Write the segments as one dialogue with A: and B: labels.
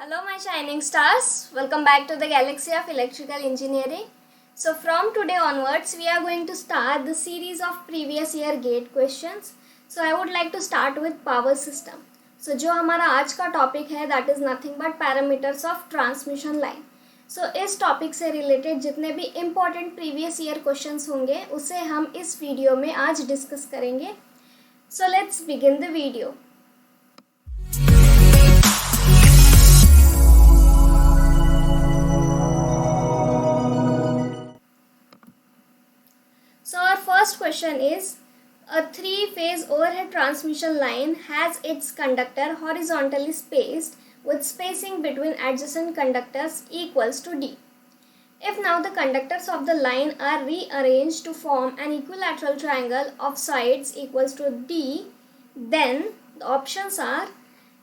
A: Hello my shining stars, welcome back to the galaxy of electrical engineering. So from today onwards we are going to start the series of previous year gate questions. So I would like to start with power system. So जो हमारा आज का topic है that is nothing but parameters of transmission line. So इस topic से related जितने भी important previous year questions होंगे उसे हम इस वीडियो में आज डिस्कस करेंगे. So let's begin the video. So our first question is, a three-phase overhead transmission line has its conductor horizontally spaced with spacing between adjacent conductors equals to D. If now the conductors of the line are rearranged to form an equilateral triangle of sides equals to D, then the options are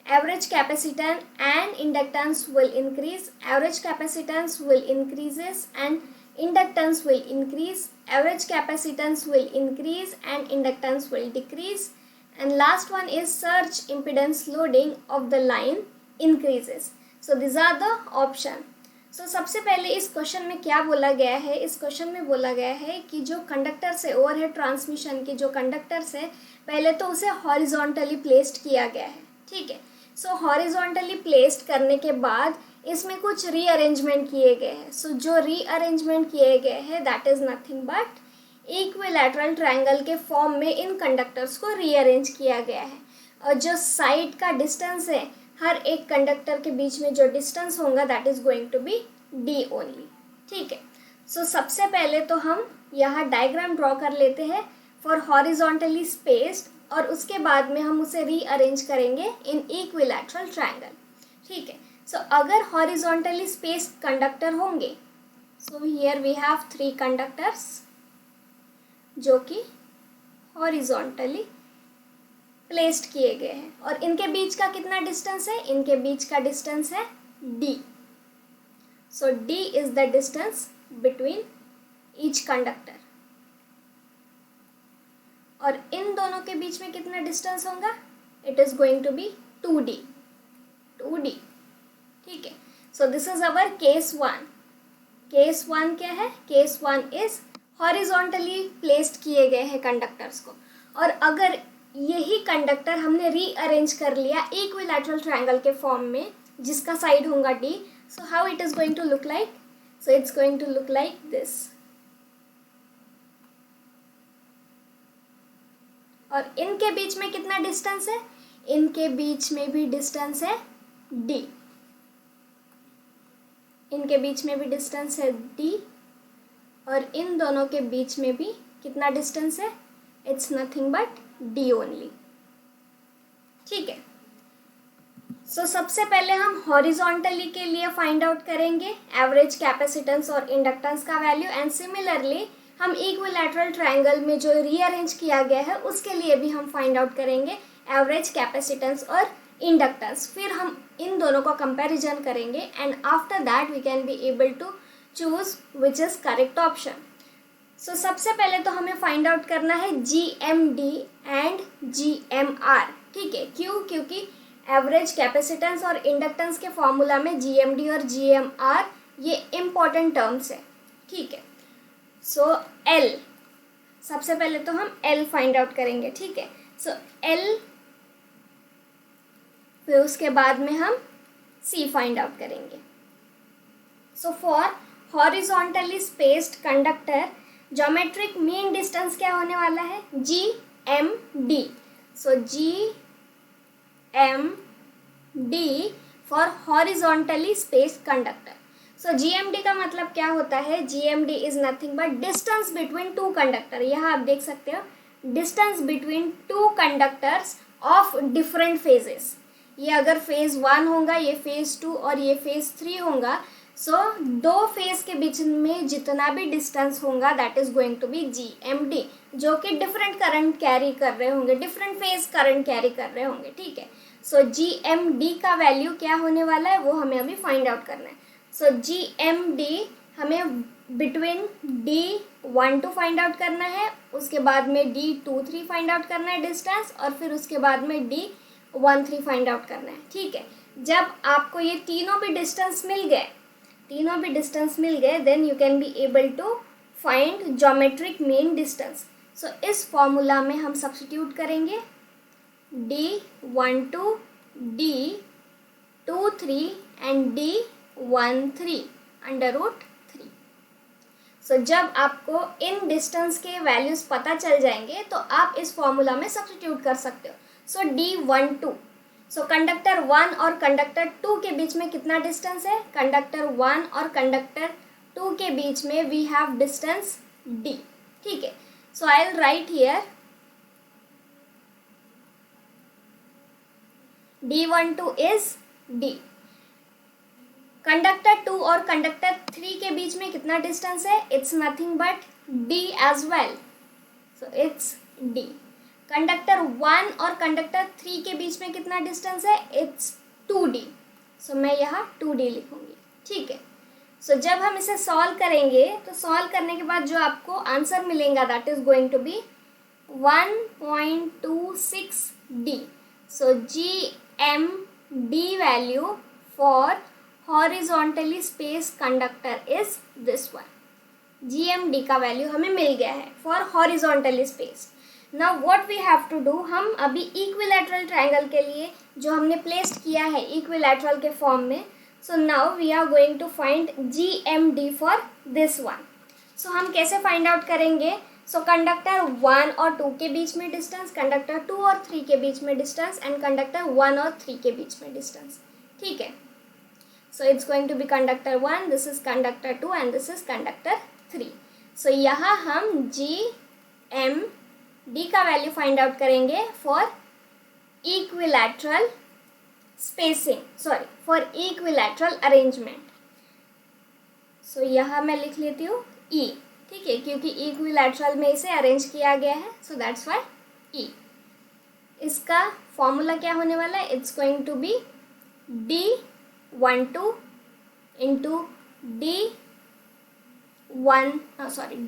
A: average capacitance and inductance will increase, average capacitance will increases and inductance will increase, average capacitance will increase and inductance will decrease, and last one is surge impedance loading of the line increases. So these are the option. So सबसे पहले इस question में क्या बोला गया है, इस question में बोला गया है कि जो कंडक्टर से ओवरहेड ट्रांसमिशन के जो कंडक्टर से पहले तो उसे हॉरिजॉन्टली प्लेस्ड किया गया है. ठीक है. सो हॉरिजॉन्टली प्लेस्ड करने के बाद इसमें कुछ रीअरेंजमेंट किए गए हैं. सो जो रीअरेंजमेंट किए गए हैं that is nothing but equilateral triangle के फॉर्म में इन कंडक्टर्स को रीअरेंज किया गया है. और जो साइड का डिस्टेंस है, हर एक कंडक्टर के बीच में जो डिस्टेंस होगा that is going to be D only. ठीक है. सो सबसे पहले तो हम यहाँ डायग्राम ड्रॉ कर लेते हैं फॉर हॉरिजॉन्टली स्पेस्ड, और उसके बाद में हम उसे रीअरेंज करेंगे इन इक्विलैटरल ट्रायंगल. ठीक है. सो अगर हॉरिजॉन्टली स्पेस्ड कंडक्टर होंगे, so here we have three conductors जो कि हॉरिजॉन्टली प्लेस्ड किए गए हैं, और इनके बीच का कितना डिस्टेंस है, इनके बीच का डिस्टेंस है d. So d is the distance between each conductor, और इन दोनों के बीच में कितना डिस्टेंस होगा, it is going to be 2d. ठीक है. So this is our case one. Case one क्या है, case one is horizontally placed किए गए हैं कंडक्टर्स को, और अगर यही कंडक्टर हमने रीअरेंज कर लिया इक्विलैटरल ट्रायंगल के फॉर्म में जिसका साइड होगा d, so how it is going to look like, so it's going to look like this. और इनके बीच में कितना डिस्टेंस है, इनके बीच में भी डिस्टेंस है d. इनके बीच में भी डिस्टेंस है d, और इन दोनों के बीच में भी कितना डिस्टेंस है, it's nothing but d only. ठीक है. सो सबसे पहले हम हॉरिजॉन्टली के लिए फाइंड आउट करेंगे एवरेज कैपेसिटेंस और इंडक्टेंस का वैल्यू, एंड सिमिलरली हम इक्विलैटरल ट्रायंगल में जो रीअरेंज किया गया है उसके लिए भी हम फाइंड आउट करेंगे एवरेज कैपेसिटेंस और इंडक्टेंस. फिर हम इन दोनों का कंपैरिजन करेंगे, and after that we can be able to choose which is correct option. So सबसे पहले तो हमें फाइंड आउट करना है GMD एंड GMR. ठीक है. क्यों, क्योंकि एवरेज कैपेसिटेंस और इंडक्टेंस के फॉर्मूला में GMD और GMR ये इम्पॉर्टेंट टर्म्स है. ठीक है. सो L, सबसे पहले तो हम L फाइंड आउट करेंगे. ठीक है. सो L, फिर उसके बाद में हम C फाइंड आउट करेंगे. So for horizontally spaced conductor geometric mean distance क्या होने वाला है, GMD. So GMD for horizontally spaced conductor. So GMD का मतलब क्या होता है, GMD is nothing but distance between to conductor. यहाँ आप देख सकते हो distance between two conductors of different phases. ये अगर फेज 1 होगा, ये फेज 2 और ये फेज 3 होगा, सो दो फेज के बीच में जितना भी डिस्टेंस होगा that is going to be GMD, जो कि डिफरेंट करंट कैरी कर रहे होंगे, डिफरेंट फेज करंट कैरी कर रहे होंगे. ठीक है. सो GMD का वैल्यू क्या होने वाला है वो हमें अभी फाइंड आउट करना है. सो GMD हमें बिटवीन D12 फाइंड आउट करना है, उसके बाद में D23 फाइंड आउट करना है डिस्टेंस, और फिर उसके बाद में D13 फाइंड आउट करना है. ठीक है. जब आपको ये तीनों भी डिस्टेंस मिल गए then you can be able to find geometric mean distance. So इस फॉर्मूला में हम सब्स्टिट्यूट करेंगे D12, D23 and D13 under root 3। सो जब आपको इन डिस्टेंस के वैल्यूज पता चल जाएंगे तो आप इस फॉर्मूला में सब्स्टिट्यूट कर सकते हो। सो D12, सो कंडक्टर 1 और कंडक्टर 2 के बीच में कितना डिस्टेंस है? कंडक्टर 1 और कंडक्टर 2 के बीच में वी हैव डिस्टेंस D। ठीक है, so I will write here D12 is D। Conductor 2 और कंडक्टर 3 के बीच में कितना डिस्टेंस है? It's nothing but D as well, so it's D। Conductor 1 और कंडक्टर 3 के बीच में कितना डिस्टेंस है? इट्स 2D, सो मैं यहाँ 2D लिखूंगी। ठीक है, सो जब हम इसे सॉल्व करेंगे तो सॉल्व करने के बाद जो आपको आंसर मिलेगा that is going to be 1.26D। So GMD value for horizontally space conductor is this one. GMD का वैल्यू हमें मिल गया है for horizontally space. Now what we have to do, हम अभी इक्विलैटरल ट्रायंगल के लिए जो हमने प्लेस्ड किया है इक्विलैटरल के फॉर्म में, so now we are going to find GMD for this one. So हम कैसे फाइंड आउट करेंगे? सो कंडक्टर 1 और 2 के बीच में डिस्टेंस, कंडक्टर 2 और 3 के बीच में डिस्टेंस एंड कंडक्टर 1 और 3 के बीच में डिस्टेंस। ठीक है, so it's going to be conductor 1, this is conductor 2 and this is conductor 3। So यहाँ हम GMD का वैल्यू फाइंड आउट करेंगे for equilateral spacing, sorry for equilateral arrangement. So यहाँ मैं लिख लेती हूँ E। ठीक है, क्योंकि इक्विलैटरल में इसे अरेंज किया गया है, सो दैट्स वाई E। इसका फॉर्मूला क्या होने वाला है? It's going to be D12 into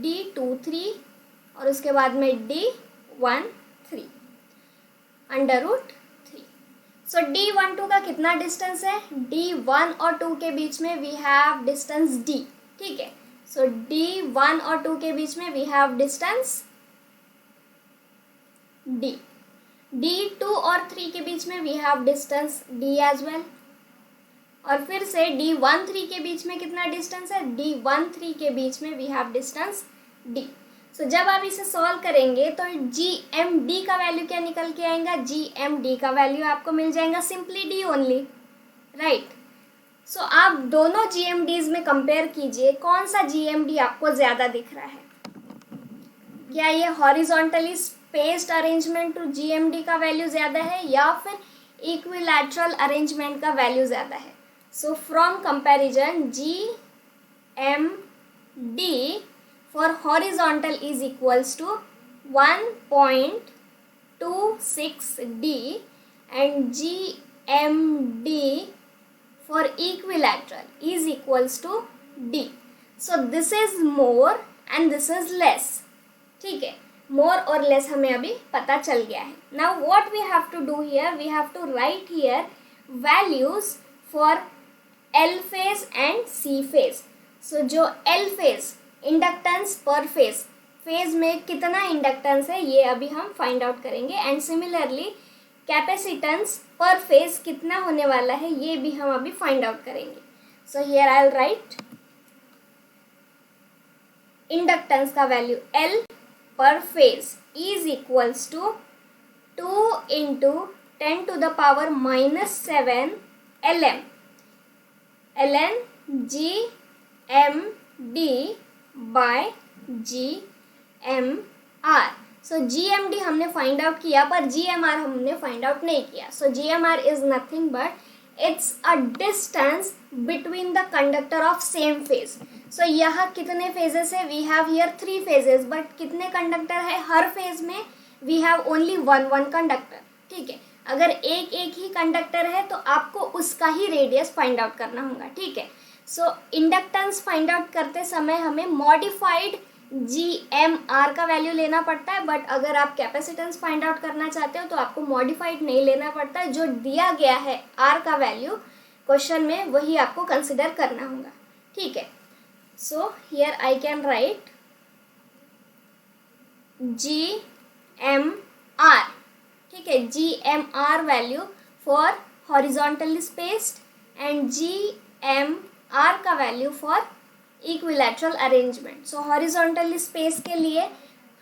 A: D23 और उसके बाद में D13 अंडर रूट 3। सो D12 का कितना डिस्टेंस है? D1 और 2 के बीच में वी हैव डिस्टेंस D। ठीक है, सो D1 और 2 के बीच में we have distance D। D2 और 3 के बीच में we have distance D as well. और फिर से D13 के बीच में कितना डिस्टेंस है? D13 के बीच में वी हैव डिस्टेंस D। सो जब आप इसे सॉल्व करेंगे तो GMD का वैल्यू क्या निकल के आएगा? GMD का वैल्यू आपको मिल जाएगा सिंपली D ओनली, राइट। सो आप दोनों GMDs में कंपेयर कीजिए, कौन सा GMD आपको ज़्यादा दिख रहा है? क्या ये horizontally spaced arrangement to GMD का वैल्यू ज़्यादा है या फिर इक्विलैटरल अरेंजमेंट का वैल्यू ज़्यादा है? So from comparison GMD for horizontal is equals to 1.26D and GMD for equilateral is equals to D. So this is more and this is less. ठीक है, more और less हमें अभी पता चल गया है। Now what we have to do here, we have to write here values for L phase and C phase. So जो L phase इंडक्टेंस पर फेज में कितना इंडक्टेंस है ये अभी हम फाइंड आउट करेंगे एंड सिमिलरली कैपेसिटेंस पर फेज कितना होने वाला है ये भी हम अभी फाइंड आउट करेंगे। So here I will write inductance का value L per phase is equals to 2 into 10 to the power -7 ln GMD by GMR। So GMD हमने फाइंड आउट किया पर GMR हमने फाइंड आउट नहीं किया। So GMR is nothing but it's a distance between the conductor of same phase. So यहाँ कितने phases है? We have here 3 phases but कितने कंडक्टर है? हर फेज में we have only one conductor. ठीक है, अगर एक ही कंडक्टर है तो आपको उसका ही रेडियस फाइंड आउट करना होगा। ठीक है, सो इंडक्टेंस फाइंड आउट करते समय हमें मॉडिफाइड जी एम आर का वैल्यू लेना पड़ता है, बट अगर आप कैपेसिटेंस फाइंड आउट करना चाहते हो तो आपको मॉडिफाइड नहीं लेना पड़ता है, जो दिया गया है आर का वैल्यू क्वेश्चन में वही आपको कंसिडर करना होगा, ठीक है। So here I can write G M R, ठीक है, G M R value for horizontally spaced and G M R का value for equilateral arrangement. So horizontally space के लिए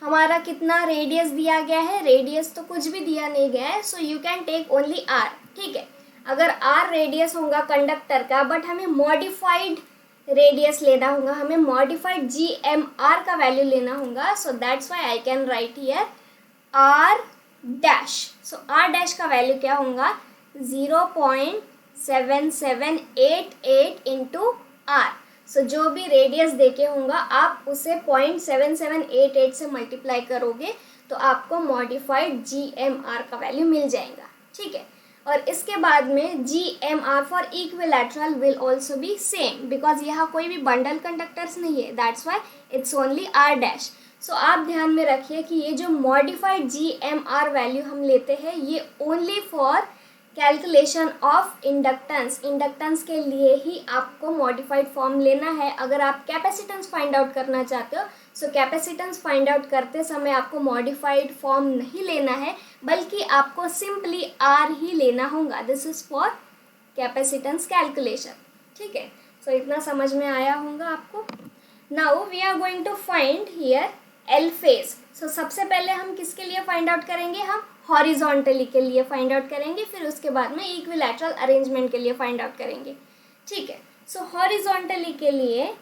A: हमारा कितना रेडियस दिया गया है, रेडियस तो कुछ भी दिया नहीं गया है, so you can take only R, ठीक है। अगर आर रेडियस होगा कंडक्टर का, बट हमें मॉडिफाइड रेडियस लेना होगा, हमें मॉडिफाइड जी एम आर का वैल्यू लेना होगा, so that's why I can write here R dash. So R dash का वैल्यू क्या होगा, 0.7788 इंटू आर। सो जो भी रेडियस देके होगा आप उसे 0.7788 से मल्टीप्लाई करोगे तो आपको मॉडिफाइड जी एम आर का वैल्यू मिल जाएगा, ठीक है। और इसके बाद में G M R for equilateral will also be same, because यहाँ कोई भी बंडल कंडक्टर्स नहीं है, that's why it's only R dash. So आप ध्यान में रखिए कि ये जो modified G M R value हम लेते हैं ये only for calculation of inductance, inductance के लिए ही आपको मॉडिफाइड फॉर्म लेना है। अगर आप कैपेसिटेंस फाइंड आउट करना चाहते हो, सो कैपेसिटेंस फाइंड आउट करते समय आपको मॉडिफाइड फॉर्म नहीं लेना है, बल्कि आपको सिंपली आर ही लेना होगा। This is for capacitance calculation, ठीक है। सो इतना समझ में आया होगा आपको। Now we are going to find here L phase. So सबसे पहले हम किसके लिए फाइंड आउट करेंगे, हम हॉरिजॉन्टली के लिए फाइंड आउट करेंगे, फिर उसके बाद में इक्विलैटरल अरेंजमेंट के लिए फाइंड आउट करेंगे, ठीक है। सो हॉरिजॉन्टली के लिए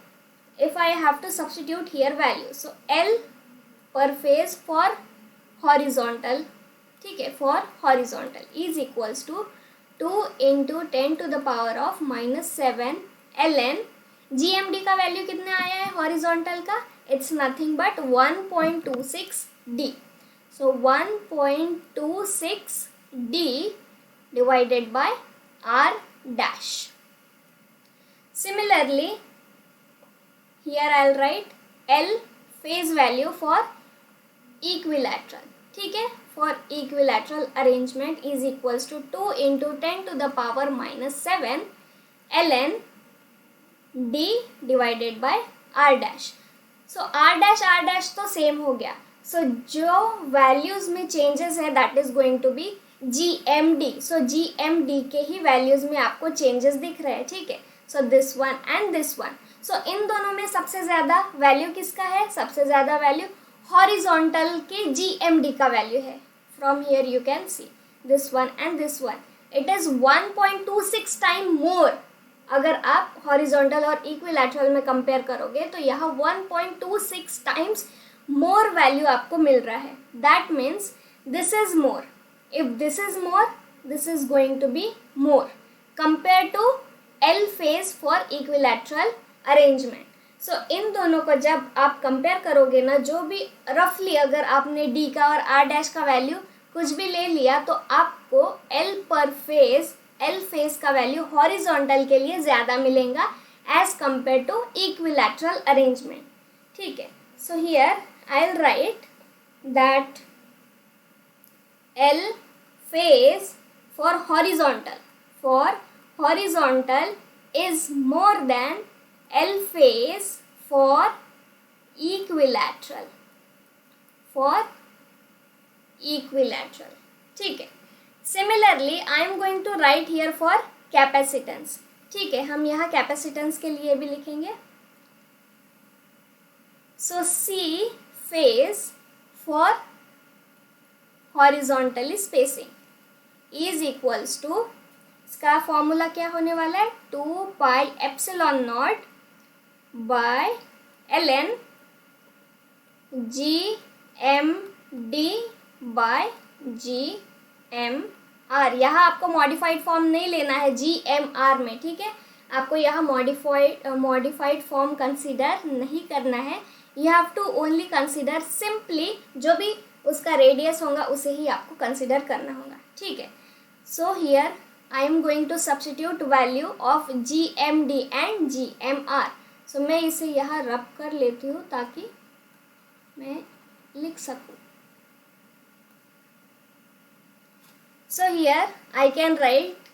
A: if I have to substitute here value, so L per phase for horizontal, ठीक है, for horizontal is equals to 2 into 10 to the power of -7 ln। GMD का वैल्यू कितना आया है हॉरिजॉन्टल का, it's nothing but 1.26 D। So 1.26 D divided by R dash. Similarly, here I'll write L phase value for equilateral, ठीक है, for equilateral arrangement is equals to 2 into 10 to the power -7 ln D divided by R dash. So R dash तो same हो गया। So जो values में changes है that is going to be GMD। So GMD के ही values में आपको changes दिख रहे हैं, ठीक है। So this one and this one, so इन दोनों में सबसे ज़्यादा वैल्यू किसका है, सबसे ज़्यादा वैल्यू हॉरिजॉन्टल के GMD का वैल्यू है। From here you can see this one and this one, it is 1.26 time more. अगर आप हॉरिजॉन्टल और इक्विलैटरल में कंपेयर करोगे तो यहाँ 1.26 टाइम्स मोर वैल्यू आपको मिल रहा है। That means this is more, if this is more this is going to be more compare to L phase for equilateral arrangement. So इन दोनों को जब आप कंपेयर करोगे ना, जो भी रफली अगर आपने डी का और आर डैश का वैल्यू कुछ भी ले लिया तो आपको L per phase, L phase का वैल्यू हॉरिजॉन्टल के लिए ज़्यादा मिलेगा as compare to equilateral arrangement, ठीक है। So here I'll write that L phase for horizontal is more than L phase for equilateral, ठीक है। Similarly I am going to write here for capacitance, ठीक है, हम यहाँ capacitance के लिए भी लिखेंगे। So C phase for horizontally spacing is equals to, इसका फॉर्मूला क्या होने वाला है, 2 pi epsilon naught by ln GMD by GMR। यहाँ आपको मॉडिफाइड फॉर्म नहीं लेना है GMR में, ठीक है, आपको यहाँ मॉडिफाइड फॉर्म कंसीडर नहीं करना है। You have to only consider simply जो भी उसका रेडियस होगा उसे ही आपको कंसिडर करना होगा, ठीक है। So here I am going to substitute value of GMD and GMR। So मैं इसे यहाँ रब कर लेती हूँ ताकि मैं लिख सकूं. सो here I can right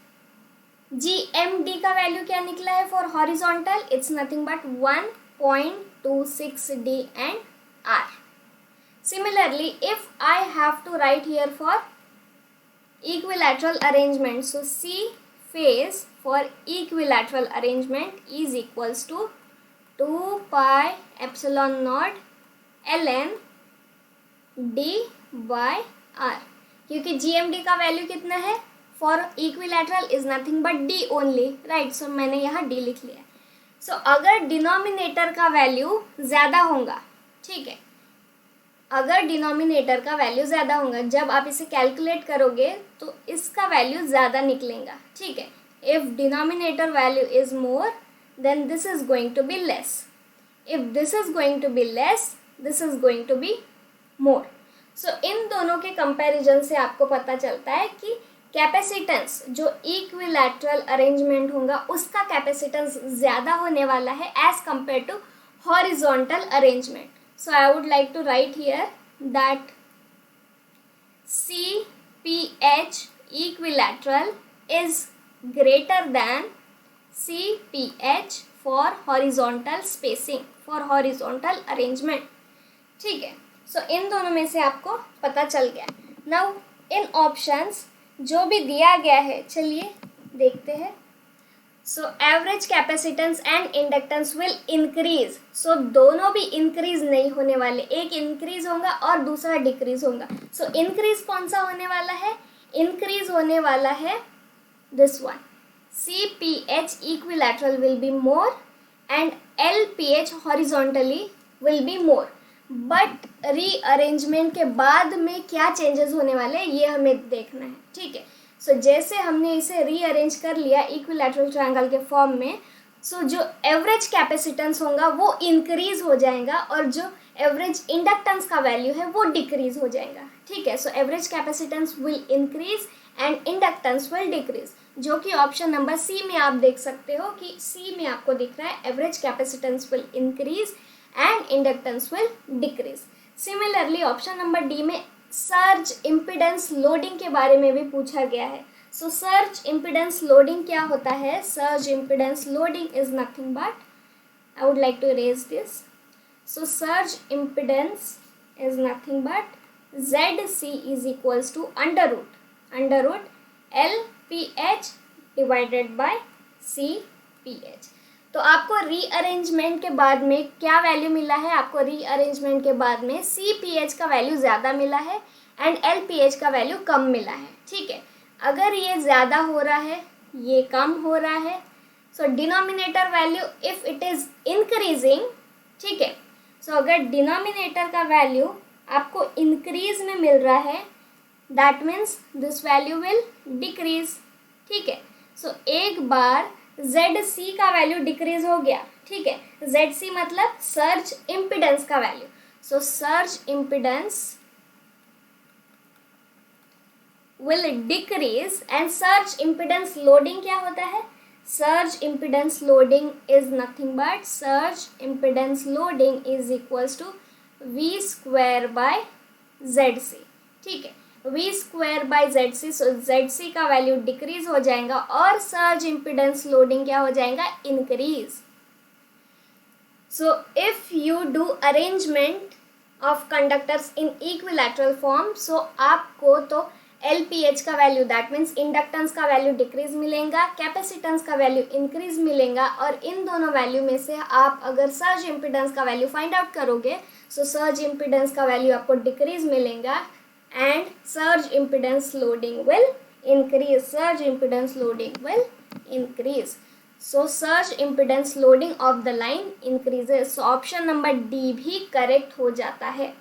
A: GMD का वैल्यू क्या निकला है for horizontal, it's nothing but 1.26 D and R. Similarly, if I have to write here for equilateral arrangement, so C phase for equilateral arrangement is equals to 2 pi epsilon naught ln D by R. क्योंकि GMD का value कितना है for equilateral is nothing but D only, right. So मैंने यहाँ D लिख लिया. सो अगर denominator का वैल्यू ज़्यादा होगा, ठीक है, अगर डिनोमिनेटर का वैल्यू ज़्यादा होगा, जब आप इसे कैलकुलेट करोगे तो इसका वैल्यू ज़्यादा निकलेगा, ठीक है. If denominator value is more then this is going to be less. If this is going to be less, this is going to be more. So इन दोनों के कंपैरिजन से आपको पता चलता है कि कैपेसिटेंस जो इक्विलैटरल अरेंजमेंट होगा उसका कैपेसिटेंस ज़्यादा होने वाला है as compare to horizontal arrangement. So I would like to write here that CPH equilateral is greater than CPH for horizontal spacing, for horizontal arrangement. ठीक है. सो इन दोनों में से आपको पता चल गया. नाउ इन ऑप्शंस जो भी दिया गया है, चलिए देखते हैं. So average capacitance and inductance will increase. So दोनों भी इंक्रीज नहीं होने वाले, एक इंक्रीज होगा और दूसरा डिक्रीज होगा. सो इंक्रीज कौन सा होने वाला है? इंक्रीज होने वाला है this one, CPH equilateral will be more and LPH horizontally will be more. But rearrangement के बाद में क्या चेंजेस होने वाले हैं ये हमें देखना है, ठीक है. सो जैसे हमने इसे रीअरेंज कर लिया इक्विलैटरल ट्रायंगल के फॉर्म में, सो जो एवरेज कैपेसिटेंस होगा वो इंक्रीज हो जाएगा और जो एवरेज इंडक्टेंस का वैल्यू है वो डिक्रीज हो जाएगा, ठीक है. सो average capacitance will increase and inductance will decrease, जो कि ऑप्शन नंबर सी में आप देख सकते हो कि सी में आपको दिख रहा है average capacitance will increase and inductance will decrease. Similarly, option number D में सर्ज इम्पिडेंस लोडिंग के बारे में भी पूछा गया है. सो सर्ज इम्पिडेंस लोडिंग क्या होता है? Surge impedance loading is nothing but, I would like to erase this. So surge impedance is nothing but ZC is equals to under root LPH divided by CPH. तो आपको rearrangement के बाद में क्या value मिला है? आपको रीअरेंजमेंट के बाद में CPH का वैल्यू ज़्यादा मिला है एंड LPH का वैल्यू कम मिला है, ठीक है. अगर ये ज़्यादा हो रहा है, ये कम हो रहा है, सो denominator value if it is increasing, ठीक है. सो अगर डिनोमिनेटर का वैल्यू आपको इंक्रीज में मिल रहा है, that means this value will decrease, ठीक है. सो एक बार ZC का वैल्यू डिक्रीज हो गया, ठीक है. ZC मतलब सर्ज इम्पिडेंस का value. So surge impedance will decrease and surge impedance loading क्या होता है? Surge impedance loading is nothing but surge impedance loading is equals to V square by ZC, ठीक है. V square by ZC, so ZC का value decrease हो जाएगा और surge impedance loading क्या हो जाएगा? Increase. So if you do arrangement of conductors in equilateral form, so आपको तो LPH का वैल्यू दैट मीन्स इंडक्टेंस का वैल्यू डिक्रीज मिलेगा, कैपेसिटेंस का वैल्यू इंक्रीज मिलेगा और इन दोनों वैल्यू में से आप अगर सर्ज इम्पिडेंस का वैल्यू फाइंड आउट करोगे, सो सर्ज इम्पिडेंस का वैल्यू आपको डिक्रीज मिलेगा and surge impedance loading will increase. Surge impedance loading will increase. So surge impedance loading of the line increases. So option number D भी correct हो जाता है.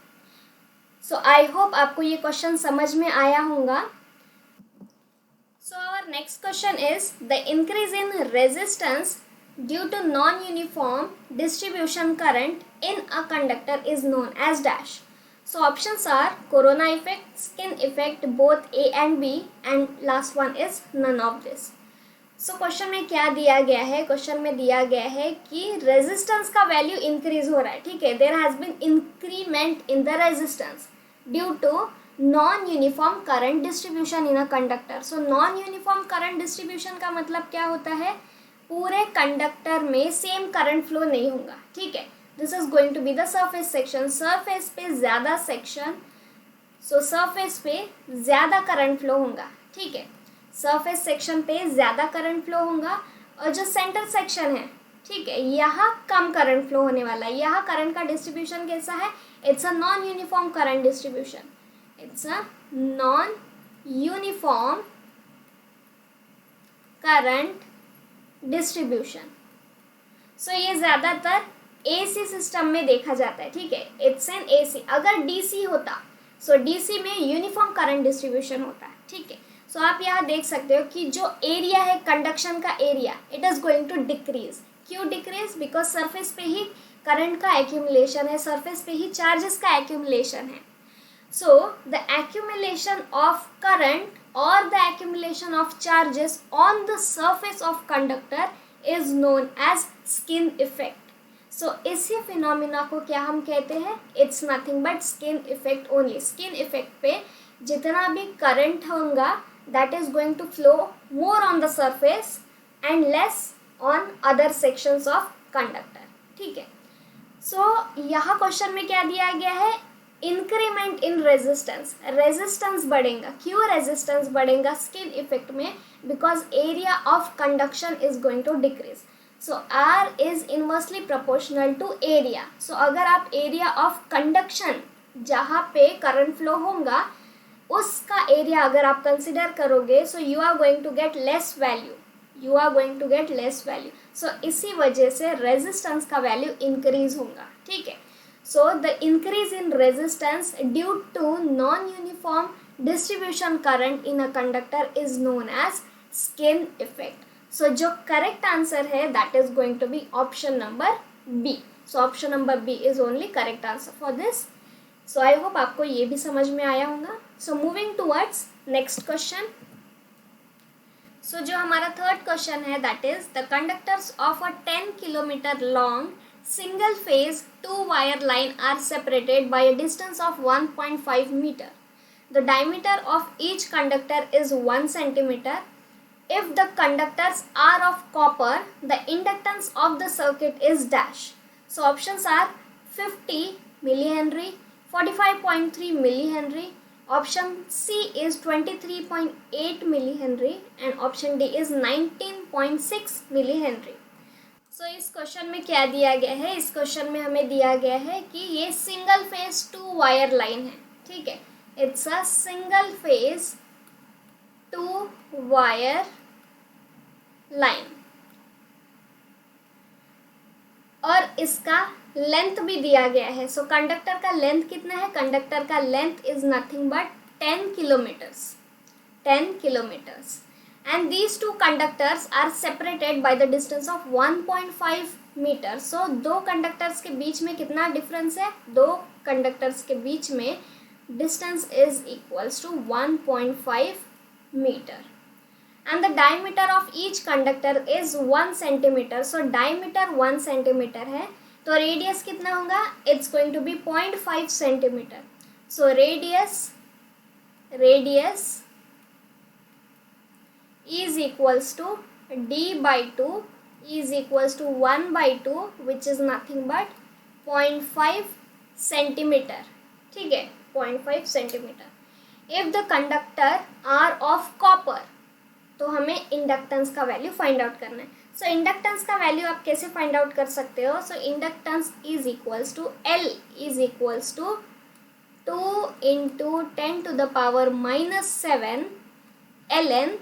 A: So I hope आपको ये question समझ में आया होगा. So our next question is the increase in resistance due to non-uniform distribution current in a conductor is known as dash. So options are corona effect, skin effect, both A and B, and last one is none of this. So question में क्या दिया गया है, question में दिया गया है कि रेजिस्टेंस का वैल्यू इंक्रीज हो रहा है, ठीक है, there has been increment in the resistance due to non uniform current distribution in a conductor. So non uniform current distribution का मतलब क्या होता है, पूरे कंडक्टर में सेम करंट फ्लो नहीं होगा, ठीक है। This is going to be the surface section, surface पे ज़्यादा सेक्शन, सो सरफेस पे ज़्यादा करंट फ्लो होगा, ठीक है, सरफेस सेक्शन पे ज़्यादा करंट फ्लो होगा। और जो सेंटर सेक्शन है, ठीक है, यहाँ कम करंट फ्लो होने वाला है। यहाँ करंट का डिस्ट्रीब्यूशन कैसा है, it's a non uniform current distribution, it's a non uniform current distribution. So ये ज़्यादातर एसी सिस्टम में देखा जाता है, ठीक है, इट्स एन एसी। अगर डीसी होता, सो डीसी में यूनिफॉर्म करंट डिस्ट्रीब्यूशन होता है, ठीक है। सो आप यहाँ देख सकते हो कि जो एरिया है कंडक्शन का area, it is going to decrease. क्यों डिक्रीज, बिकॉज सरफेस पे ही करंट का एक्यूमुलेशन है, सरफेस पे ही चार्जेस का एक्यूमुलेशन है। So the accumulation of current और the accumulation of charges on the surface of conductor is known as skin effect. So इसी फिनोमिना को क्या हम कहते हैं, it's nothing but skin effect only. Skin effect पे जितना भी करंट होगा that is going to flow more on the surface and less on other sections of conductor, ठीक है। सो यहाँ क्वेश्चन में क्या दिया गया है, इंक्रीमेंट इन रेजिस्टेंस, रेजिस्टेंस बढ़ेगा। क्यों रेजिस्टेंस बढ़ेगा स्किन इफेक्ट में, because area of conduction is going to decrease. So R is inversely proportional to area. So अगर आप एरिया ऑफ कंडक्शन जहाँ पे करंट फ्लो होगा उसका एरिया अगर आप कंसिडर करोगे, so you are going to get less value, you are going to get less value. So इसी वजह से रेजिस्टेंस का वैल्यू इंक्रीज होगा, ठीक है। So the increase in resistance due to non-uniform distribution current in a conductor is known as skin effect. So जो correct answer है that is going to be option number B. So option number B is only correct answer for this. So I hope आपको ये भी समझ में आया होगा. So moving towards next question. So जो हमारा third question है that is the conductors of a 10 kilometer long single phase 2-wire line are separated by a distance of 1.5 meter. The diameter of each conductor is 1 centimeter. If the conductors are of copper, the inductance of the circuit is dash. So options are 50 millihenry, 45.3 millihenry, option C is 23.8 millihenry and option D is 19.6 millihenry. सो इस question में क्या दिया गया है, इस question में हमें दिया गया है कि ये सिंगल फेज 2 वायर लाइन है, ठीक है, it's a single phase 2 wire line और इसका लेंथ भी दिया गया है। सो कंडक्टर का लेंथ कितना है, कंडक्टर का length is nothing but 10 kilometres, 10 kilometres. And these two conductors are separated by the distance of 1.5 meter. So दो कंडक्टर्स के बीच में कितना डिफरेंस है, दो कंडक्टर्स के बीच में distance is equals to 1.5 meter. And the diameter of each conductor is 1 centimeter. So diameter 1 centimeter है, तो रेडियस कितना होगा, it's going to be 0.5 centimeter. So radius is equals to d by 2 is equals to 1 by 2 which is nothing but 0.5 centimeter, ठीक है, 0.5 centimeter. If the conductor are of copper, तो हमें inductance का value find out करना है. सो inductance का value आप कैसे फाइंड आउट कर सकते हो? So inductance is equals to L is equals to 2 into 10 to the power -7 ln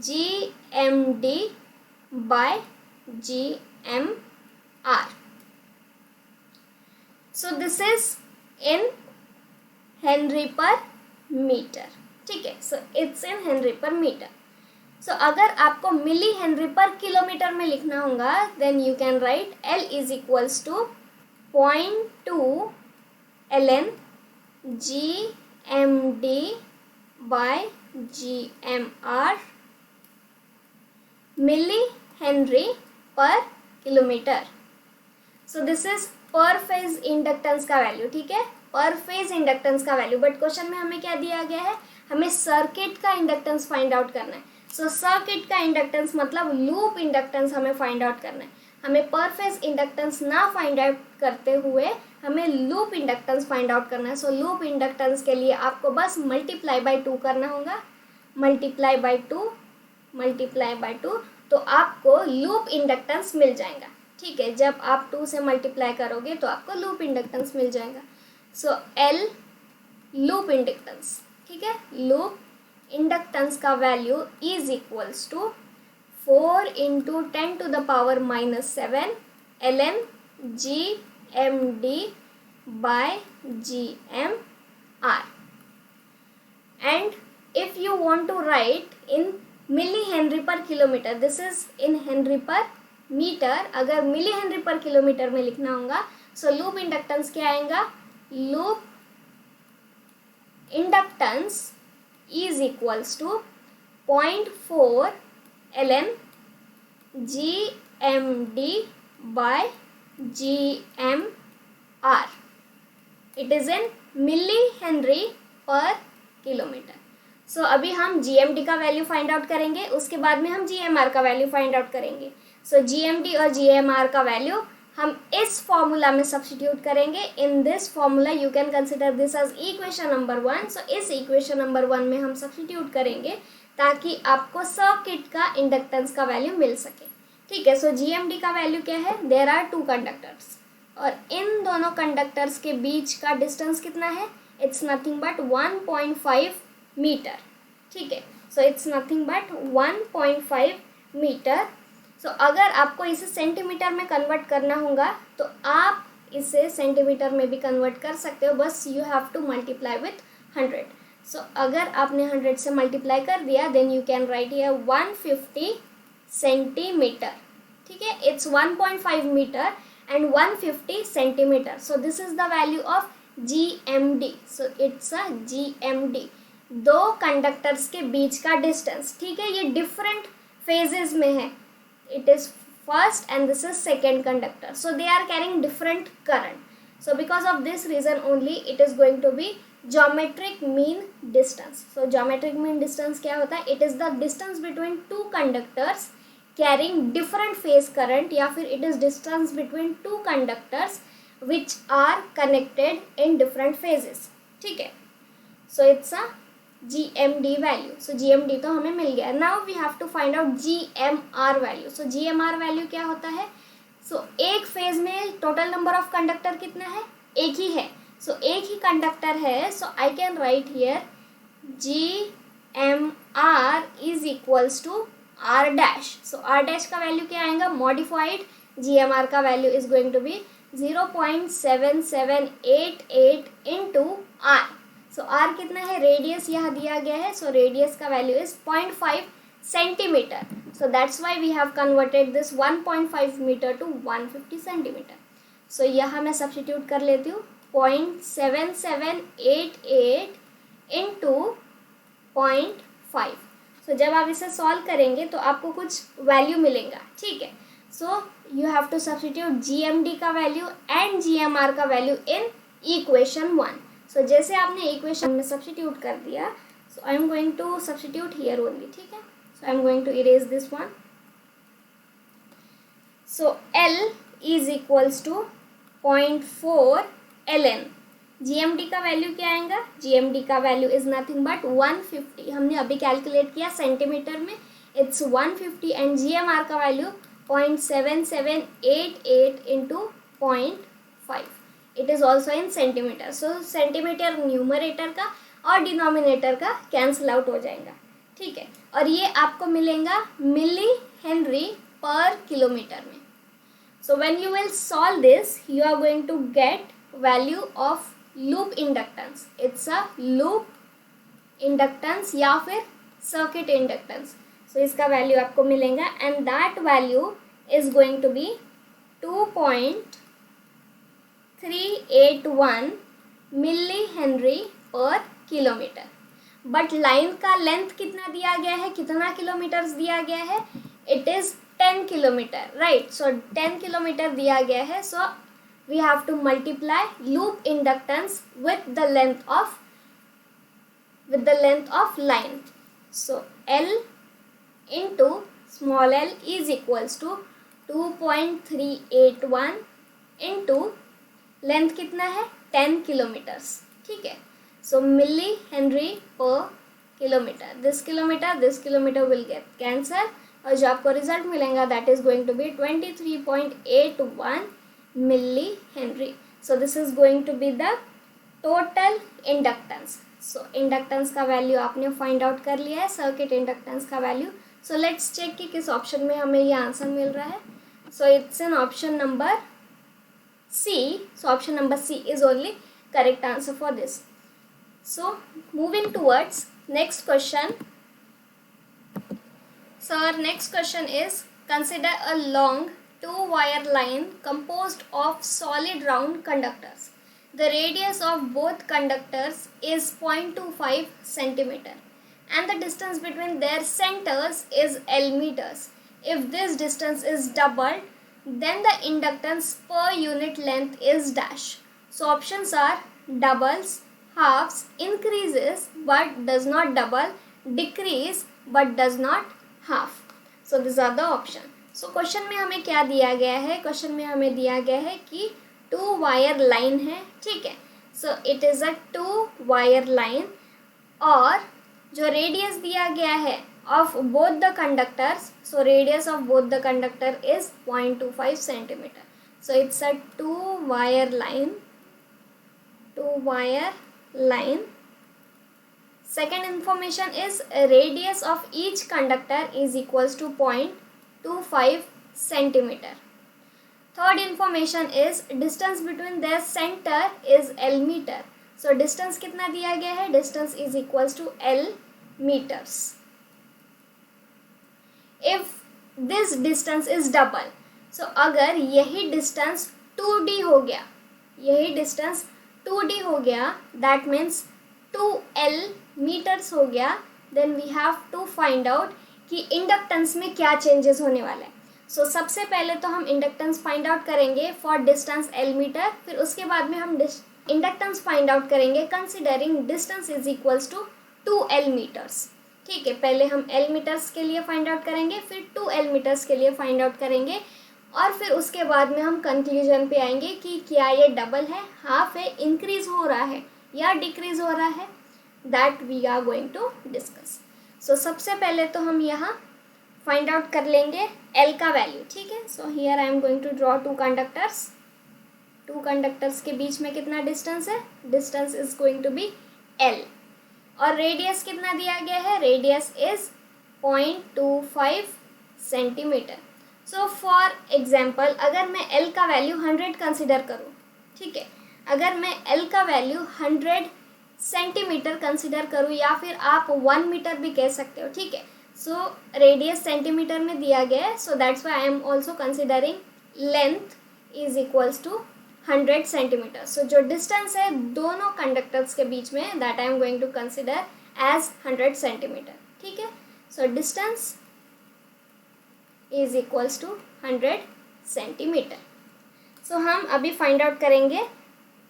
A: GMD by GMR. So this is in Henry per meter. ठीक है, so it's in Henry per meter. So अगर आपको मिली henry per kilometre में लिखना होगा then you can write L is equals to 0.2 ln GMD by GMR milli henry per kilometre. So this is per phase inductance का value, ठीक है, per phase inductance का value. But question में हमें क्या दिया गया है, हमें सर्किट का इंडक्टेंस फाइंड आउट करना है। सो सर्किट का इंडक्टेंस मतलब लूप इंडक्टेंस हमें फाइंड आउट करना है। हमें पर फेज इंडक्टेंस ना फाइंड आउट करते हुए हमें लूप इंडक्टेंस फाइंड आउट करना है। सो लूप इंडक्टेंस के लिए आपको बस मल्टीप्लाई बाय 2 करना होगा, मल्टीप्लाई बाय 2, मल्टीप्लाई बाय 2, तो आपको लूप इंडक्टेंस मिल जाएगा, ठीक है। जब आप 2 से मल्टीप्लाई करोगे तो आपको लूप इंडक्टेंस मिल जाएगा। सो एल लूप इंडक्टेंस, ठीक है, लूप इंडक्टेंस का value is equals to 4 into 10⁻⁻7 ln GMD by GMR। And if you want to write in millihenry per kilometer, this is in henry per meter, अगर मिली henry per kilometre में लिखना होगा, सो loop inductance क्या आएगा, loop inductance is equals to 0.4 ln GMD by GMR। It is in milli henry per kilometre. So अभी हम GMD का value find out करेंगे, उसके बाद में हम GMR का वैल्यू फाइंड आउट करेंगे। सो GMD और GMR का वैल्यू हम इस फॉर्मूला में सब्स्टिट्यूट करेंगे। In this formula you can consider this as equation number 1। So इस इक्वेशन नंबर 1 में हम सब्स्टिट्यूट करेंगे ताकि आपको सर्किट का इंडक्टेंस का वैल्यू मिल सके, ठीक है। सो GMD का वैल्यू क्या है, देयर आर 2 कंडक्टर्स और इन दोनों कंडक्टर्स के बीच का डिस्टेंस कितना है, इट्स नथिंग बट 1.5 मीटर, ठीक है। So it's nothing but 1.5 metre. So अगर आपको इसे सेंटीमीटर में कन्वर्ट करना होगा तो आप इसे सेंटीमीटर में भी कन्वर्ट कर सकते हो, बस you have to multiply with 100। So अगर आपने 100 से मल्टीप्लाई कर दिया then you can write here 150 centimetre, ठीक है। It's 1.5 metre and 150 centimeter. So this is the value of GMD. So it's a GMD, दो कंडक्टर्स के बीच का डिस्टेंस, ठीक है। ये डिफरेंट फेजेस में है, it is first and this is second conductor, so they are carrying different current. So because of this reason only it is going to be geometric mean distance. So geometric mean distance क्या होता है, it is the distance between two conductors carrying different phase current, या फिर it is distance between two conductors which are connected in different phases, ठीक है। so it's a GMD value। so GMD तो हमें मिल गया। now we have to find out GMR value। so GMR value क्या होता है, so एक फेज में टोटल नंबर ऑफ कंडक्टर कितना है, एक ही है। so एक ही कंडक्टर है, so I can write here GMR is equals to R dash। so R dash का वैल्यू क्या आएगा, मॉडिफाइड GMR का value is going to be 0.7788 into R। So R कितना है, रेडियस यहाँ दिया गया है, सो रेडियस का value is 0.5 centimetre. So that's why we have converted this 1.5 metre to 150 centimetre. So यहाँ मैं सब्स्टिट्यूट कर लेती हूँ 0.7788 इंटू 0.5। सो जब आप इसे सॉल्व करेंगे तो आपको कुछ वैल्यू मिलेगा, ठीक है। So you have to substitute GMD का वैल्यू एंड GMR का वैल्यू इन इक्वेशन 1। सो जैसे आपने इक्वेशन में सब्स्टिट्यूट कर दिया, so I am going to substitute here only, ठीक है। So I am going to erase this one. So L is equals to 0.4 ln। GMD का value क्या आएगा, GMD का वैल्यू इज नथिंग बट 150। हमने अभी कैलकुलेट किया सेंटीमीटर में, इट्स 150 एंड GMR का value 0.7788 into 0.5। It is also in centimetre. So centimetre numerator का और डिनोमिनेटर का कैंसिल आउट हो जाएगा, ठीक है। और ये आपको मिलेगा मिली हेनरी पर किलोमीटर में। So when you will solve this you are going to get value of loop inductance. It's a loop inductance या फिर सर्किट इंडक्टेंस। सो इसका वैल्यू आपको मिलेगा and that value is going to be 2.381 milli henry per kilometre. But line का length कितना दिया गया है, कितना किलोमीटर्स दिया गया है, it is 10 kilometre, right. So 10 kilometre दिया गया है, so we have to multiply loop inductance with the length of line. So L into small l is equals to 2.381 into length कितना है 10 किलोमीटर्स, ठीक है. So milli henry per kilometre, this kilometre will get cancel, और जो आपको result मिलेगा that is going to be 23.81 milli henry. So this is going to be the total inductance. So inductance का value आपने find out कर लिया है, circuit inductance का वैल्यू. सो लेट्स चेक कि किस ऑप्शन में हमें ये आंसर मिल रहा है. So it's in option number C. So option number C is only correct answer for this. So moving towards next question. So our next question is, consider a long two-wire line composed of solid round conductors. The radius of both conductors is 0.25 centimeter and the distance between their centers is L meters. If this distance is doubled, then the inductance per unit length is dash. So options are doubles, halves, increases but does not double, decrease but does not half. So these are the option. So question में हमें क्या दिया गया है, question में हमें दिया गया है कि 2 वायर लाइन है, ठीक है. So it is a 2 wire line और जो रेडियस दिया गया है of both the conductors, so radius of both the conductor is 0.25 centimeter. So it's a two wire line. Second information is radius of each conductor is equals to 0.25 centimeter. Third information is distance between their center is L meter. So distance कितना दिया गया है, distance is equals to L meters. If this distance is double, so अगर यही distance 2D हो गया, that means 2L meters हो गया, then we have to find out कि इंडक्टेंस में क्या चेंजेस होने वाला है. सो सबसे पहले तो हम इंडक्टेंस फाइंड आउट करेंगे फॉर डिस्टेंस L मीटर, फिर उसके बाद में हम इंडक्टेंस फाइंड आउट करेंगे considering distance is equals to 2L metres, ठीक है. पहले हम L मीटर्स के लिए फाइंड आउट करेंगे, फिर 2L मीटर्स के लिए फाइंड आउट करेंगे, और फिर उसके बाद में हम कंक्लूजन पे आएंगे कि क्या ये डबल है, हाफ है, इंक्रीज हो रहा है या डिक्रीज हो रहा है, that we are going to discuss. So सबसे पहले तो हम यहाँ फाइंड आउट कर लेंगे L का वैल्यू, ठीक है. So here I am going to draw two conductors के बीच में कितना डिस्टेंस है, distance is going to be L, और रेडियस कितना दिया गया है, radius is 0.25 centimetre. So for example अगर मैं L का वैल्यू 100 कंसिडर करूँ, ठीक है, अगर मैं L का वैल्यू 100 सेंटीमीटर कंसिडर करूँ, या फिर आप 1 मीटर भी कह सकते हो, ठीक है. सो रेडियस सेंटीमीटर में दिया गया है, so that's why I am also considering length is equals to 100 centimetre. So जो डिस्टेंस है दोनों कंडक्टर्स के बीच में, that I am going to consider as 100 centimetre, ठीक है. So distance is equals to 100 centimetre. So हम अभी फाइंड आउट करेंगे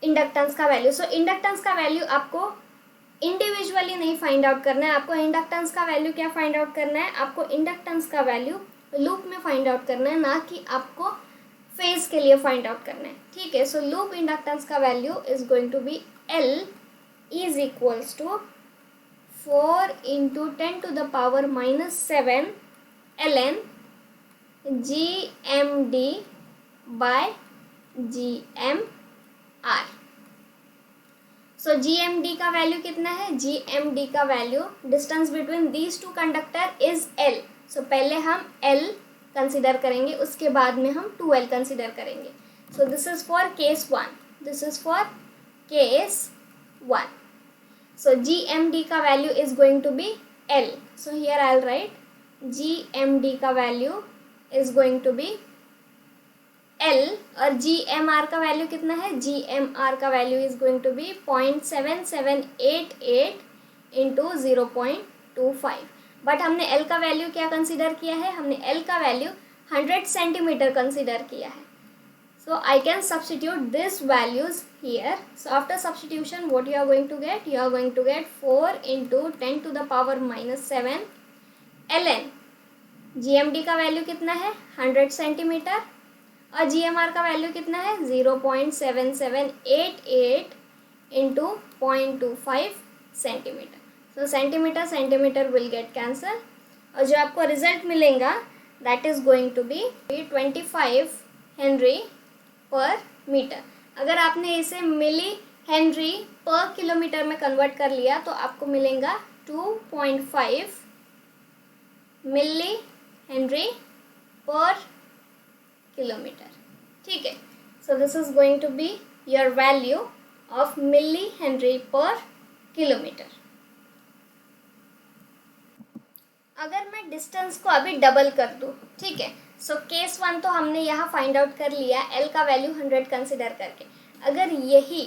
A: इंडक्टेंस का वैल्यू. सो इंडक्टेंस का वैल्यू आपको इंडिविजुअली नहीं फाइंड आउट करना है, आपको इंडक्टेंस का वैल्यू क्या फाइंड आउट करना है, आपको इंडक्टेंस का वैल्यू लूप में फाइंड आउट करना है, ना कि आपको फेज के लिए फाइंड आउट करना है, ठीक है. सो लूप इंडक्टेंस का value is going to be L is equals to 4 into 10 to the power minus 7 ln GMD by GMR. So GMD का वैल्यू कितना है, GMD का value distance between these two conductor is L. सो पहले हम L consider करेंगे, उसके बाद में हम 2L कंसिडर करेंगे. So this is for case 1. So GMD का value is going to be L. So here I will write GMD का value is going to be L, और GMR का वैल्यू कितना है, GMR का value is going to be 0.7788 into 0.25. But हमने L का value क्या कंसिडर किया है, हमने L का वैल्यू 100 सेंटीमीटर कंसिडर किया है. So I can substitute these values here. So after substitution, what you are going to get? You are going to get 4 into 10 to the power minus 7 ln. GMD का value कितना है 100 centimetre और GMR का value कितना है 0.7788 into 0.25 centimetre. So centimetre will get cancel और जो आपको रिजल्ट मिलेगा that is going to be 25 henry per metre. अगर आपने इसे मिली हेनरी पर किलोमीटर में कन्वर्ट कर लिया तो आपको मिलेगा 2.5 मिली हेनरी पर किलोमीटर. ठीक है. So this is going to be your value of milli henry per kilometre. अगर मैं डिस्टेंस को अभी डबल कर दूँ, ठीक है. सो केस 1 तो हमने यहाँ फाइंड आउट कर लिया L का वैल्यू 100 कंसिडर करके. अगर यही,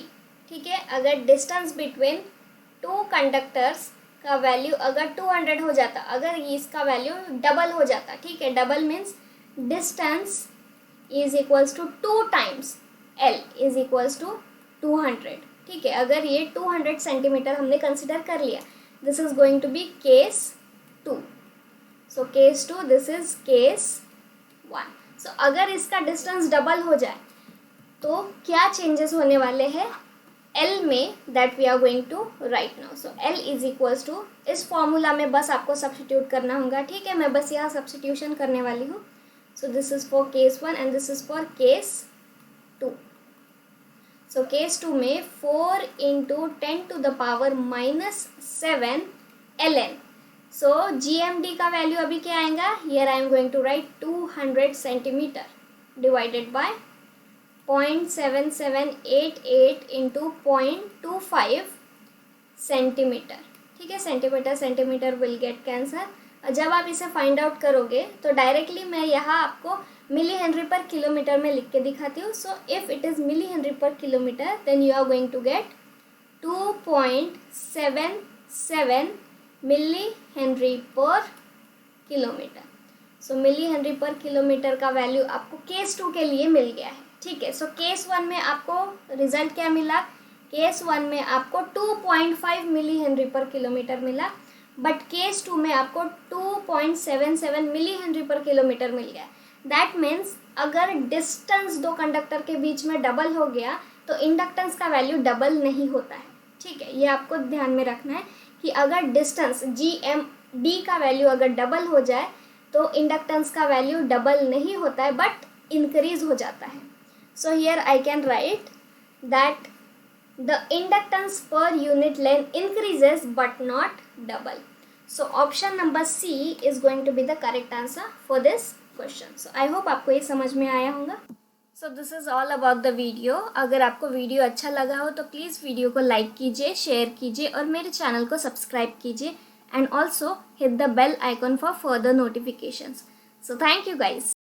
A: ठीक है, अगर डिस्टेंस बिटवीन टू कंडक्टर्स का वैल्यू अगर 200 हो जाता, अगर इसका वैल्यू डबल हो जाता, ठीक है, double means distance is equals to 2 times L is equals to 200. ठीक है, अगर ये 200 सेंटीमीटर हमने कंसिडर कर लिया, this is going to be case 2. So case 2, this is case 1. So अगर इसका डिस्टेंस डबल हो जाए तो क्या चेंजेस होने वाले हैं L में, that we are going to write now. So L is equals to, इस फॉर्मूला में बस आपको सब्स्टिट्यूट करना होगा. ठीक है, मैं बस यहाँ सब्स्टिट्यूशन करने वाली हूँ. So this is for case 1 and this is for case 2. So case 2 में 4 into 10 to the power minus 7 ln. So GMD का वैल्यू अभी क्या आएगा, here I am going to write 200 centimetre divided by 0.7788 into 0.25 centimetre. ठीक है, centimetre will get cancer. जब आप इसे फाइंड आउट करोगे तो डायरेक्टली मैं यहाँ आपको मिली हेनरी पर किलोमीटर में लिख के दिखाती हूँ. So if it is milli henry per kilometre then you are going to get 2.77 milli henry per kilometre. So milli henry per kilometre का वैल्यू आपको केस 2 के लिए मिल गया है. ठीक है. सो केस 1 में आपको रिजल्ट क्या मिला, केस 1 में आपको 2.5 मिली हेनरी पर किलोमीटर मिला, बट केस 2 में आपको 2.77 मिली हेनरी पर किलोमीटर मिल गया. दैट मीन्स अगर डिस्टेंस दो कंडक्टर के बीच में डबल हो गया तो इंडक्टेंस का वैल्यू डबल नहीं होता है. ठीक है, ये आपको ध्यान में रखना है कि अगर डिस्टेंस GMD का वैल्यू अगर डबल हो जाए तो इंडक्टेंस का वैल्यू डबल नहीं होता है बट इंक्रीज हो जाता है. So here I can write that the inductance per unit length increases but not double. So option number C is going to be the correct answer for this question. So I hope आपको ये समझ में आया होगा. So this is all about the video. अगर आपको video अच्छा लगा हो तो प्लीज़ वीडियो को लाइक कीजिए, शेयर कीजिए और मेरे चैनल को सब्सक्राइब कीजिए and also hit the bell icon for further notifications. So thank you guys.